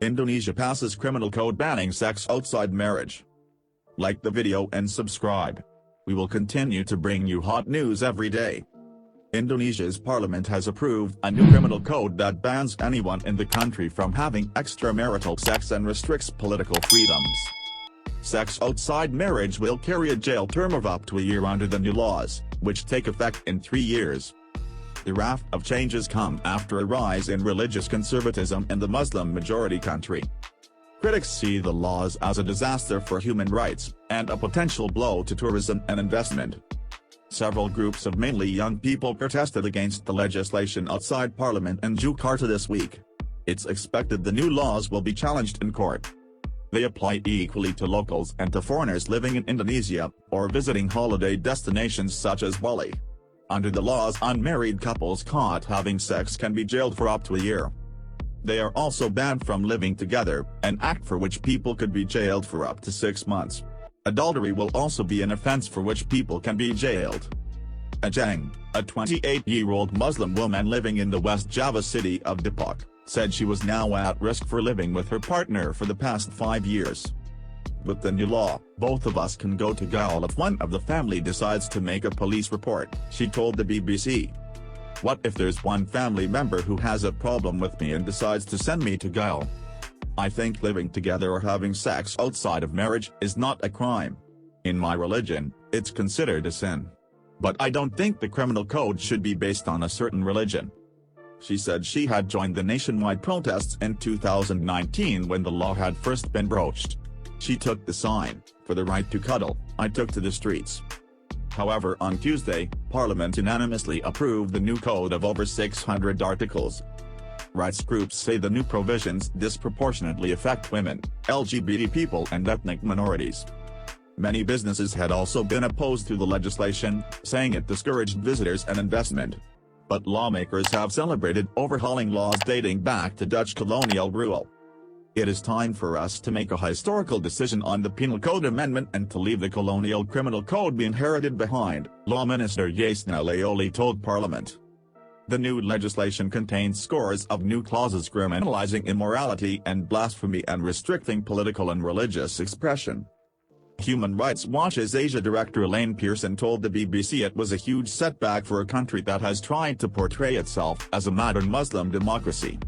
Indonesia passes criminal code banning sex outside marriage. Like the video and subscribe. We will continue to bring you hot news every day. Indonesia's parliament has approved a new criminal code that bans anyone in the country from having extramarital sex and restricts political freedoms. Sex outside marriage will carry a jail term of up to a year under the new laws, which take effect in 3 years. The raft of changes come after a rise in religious conservatism in the Muslim-majority country. Critics see the laws as a disaster for human rights, and a potential blow to tourism and investment. Several groups of mainly young people protested against the legislation outside Parliament in Jakarta this week. It's expected the new laws will be challenged in court. They apply equally to locals and to foreigners living in Indonesia, or visiting holiday destinations such as Bali. Under the laws, unmarried couples caught having sex can be jailed for up to a year. They are also banned from living together, an act for which people could be jailed for up to 6 months. Adultery will also be an offense for which people can be jailed. Ajeng, a 28-year-old Muslim woman living in the West Java city of Depok, said she was now at risk for living with her partner for the past 5 years. With the new law, both of us can go to jail if one of the family decides to make a police report, she told the BBC. What if there's one family member who has a problem with me and decides to send me to jail? I think living together or having sex outside of marriage is not a crime. In my religion, it's considered a sin. But I don't think the criminal code should be based on a certain religion. She said she had joined the nationwide protests in 2019 when the law had first been broached. She took the sign, "For the right to cuddle," I took to the streets. However, on Tuesday, Parliament unanimously approved the new code of over 600 articles. Rights groups say the new provisions disproportionately affect women, LGBT people and ethnic minorities. Many businesses had also been opposed to the legislation, saying it discouraged visitors and investment. But lawmakers have celebrated overhauling laws dating back to Dutch colonial rule. It is time for us to make a historical decision on the Penal Code Amendment and to leave the colonial criminal code we inherited behind, Law Minister Yasna Laoli told Parliament. The new legislation contains scores of new clauses criminalizing immorality and blasphemy and restricting political and religious expression. Human Rights Watch's Asia director Elaine Pearson told the BBC it was a huge setback for a country that has tried to portray itself as a modern Muslim democracy.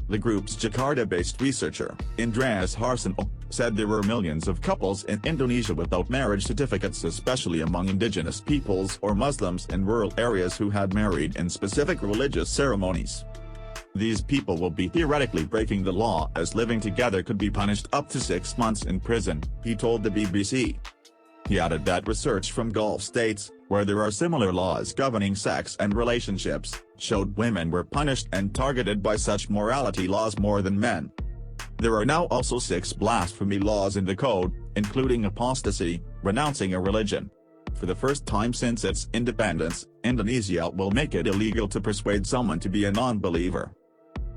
The group's Jakarta-based researcher, Indrias Harsono, said there were millions of couples in Indonesia without marriage certificates, especially among indigenous peoples or Muslims in rural areas who had married in specific religious ceremonies. These people will be theoretically breaking the law, as living together could be punished up to 6 months in prison, he told the BBC. He added that research from Gulf states, where there are similar laws governing sex and relationships, showed women were punished and targeted by such morality laws more than men. There are now also 6 blasphemy laws in the code, including apostasy, renouncing a religion. For the first time since its independence, Indonesia will make it illegal to persuade someone to be a non-believer.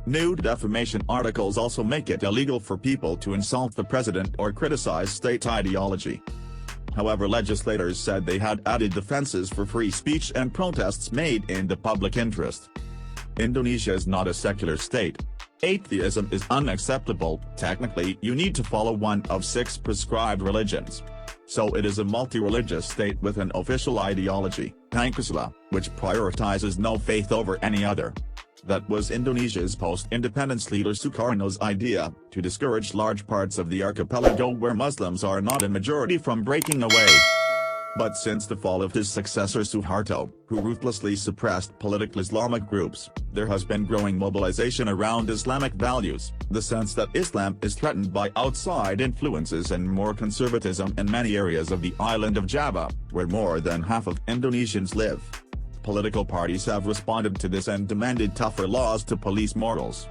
New defamation articles also make it illegal for people to insult the president or criticize state ideology. However, legislators said they had added defenses for free speech and protests made in the public interest. Indonesia is not a secular state. Atheism is unacceptable. Technically, you need to follow one of 6 prescribed religions. So it is a multi-religious state with an official ideology, Pancasila, which prioritizes no faith over any other. That was Indonesia's post-independence leader Sukarno's idea, to discourage large parts of the archipelago where Muslims are not a majority from breaking away. But since the fall of his successor Suharto, who ruthlessly suppressed political Islamic groups, there has been growing mobilization around Islamic values, the sense that Islam is threatened by outside influences and more conservatism in many areas of the island of Java, where more than half of Indonesians live. Political parties have responded to this and demanded tougher laws to police morals.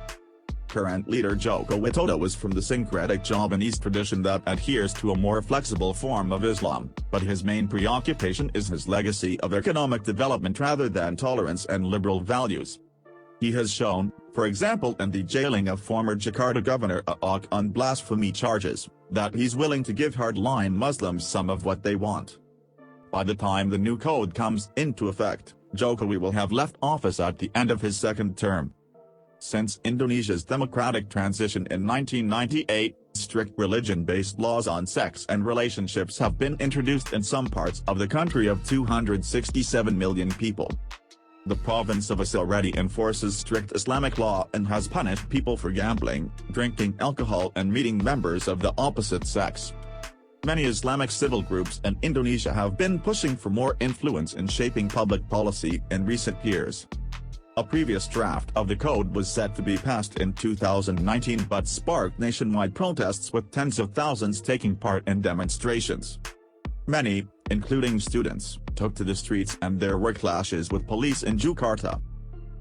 Current leader Joko Widodo is from the syncretic Javanese tradition that adheres to a more flexible form of Islam, but his main preoccupation is his legacy of economic development rather than tolerance and liberal values. He has shown, for example in the jailing of former Jakarta Governor Ahok on blasphemy charges, that he's willing to give hardline Muslims some of what they want. By the time the new code comes into effect, Jokowi will have left office at the end of his second term. Since Indonesia's democratic transition in 1998, strict religion-based laws on sex and relationships have been introduced in some parts of the country of 267 million people. The province of Aceh already enforces strict Islamic law and has punished people for gambling, drinking alcohol and meeting members of the opposite sex. Many Islamic civil groups in Indonesia have been pushing for more influence in shaping public policy in recent years. A previous draft of the code was set to be passed in 2019 but sparked nationwide protests with tens of thousands taking part in demonstrations. Many, including students, took to the streets and there were clashes with police in Jakarta.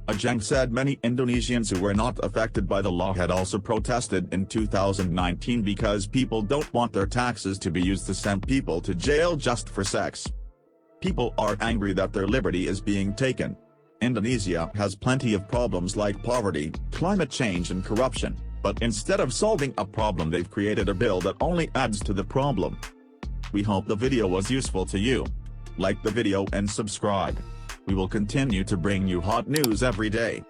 Ajeng said many Indonesians who were not affected by the law had also protested in 2019 because people don't want their taxes to be used to send people to jail just for sex. People are angry that their liberty is being taken. Indonesia has plenty of problems like poverty, climate change and corruption, but instead of solving a problem they've created a bill that only adds to the problem. We hope the video was useful to you. Like the video and subscribe. We will continue to bring you hot news every day.